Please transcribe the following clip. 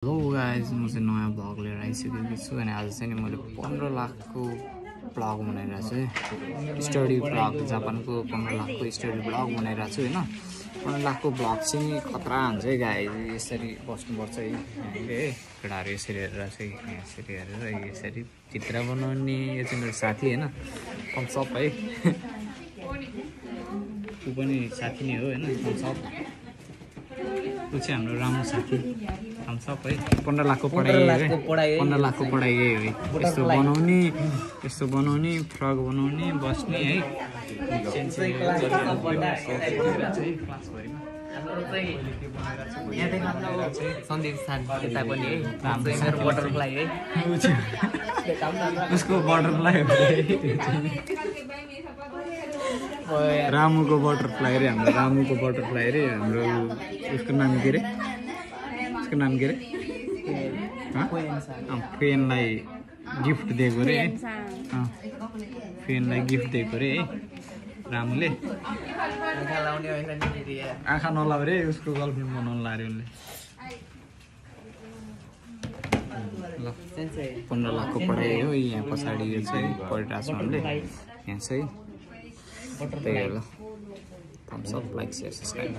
Hello guys, म चाहिँ नयाँ ब्लग लिएर आइसकेको छु अनि आज चाहिँ नि मैले 15 लाखको ब्लग बनाइरहेको छु है। स्टडी ब्लग, जापानको 15 लाखको स्टडी ब्लग बनाइरहेको छु हैन। 15 लाखको ब्लग चाहिँ खतरा हुन्छ है गाइज। यसरी बस्नुपर्छ है हामीले है। केटाहरू यसरी हेरेर चाहिँ यसरी हेरेर यसरी चित्र बनाउने। यो चाहिँ मेरो साथी हैन, थम्सअप है। ऊ पनि साथी नै हो हैन, थम्सअप। ऊ चाहिँ हाम्रो राम्रो साथी थम्सअप है। 15 लाखको पढाइ, 15 लाखको पढाइ यही हो। यस्तो बनाउने फ्रक बनाउने बस्ने है। सन्दीप साथ यता पनि है, बटरफ्लाई है, उसको बटरफ्लाई रामुको बटरफ्लाई रे, हाम्रो रामुको बटरफ्लाई रे। हाम्रो उसको नाम के रे? उसको नाम के रे? फेनलाई गिफ्ट दिएको रे है। फेनलाई गिफ्ट दिएको रे है रामुले। आँखा नलाउ रे, उसको गर्लफ्रेन्ड बनाउनु लाग्यो उनले। ल 15 लाखको पढाइ हो। यहाँ पछाडि यो चाहिँ पढिरहेको छ हामीले। यहाँ चाहिँ त्यही हो। ल thumbs up, like, share, subscribe.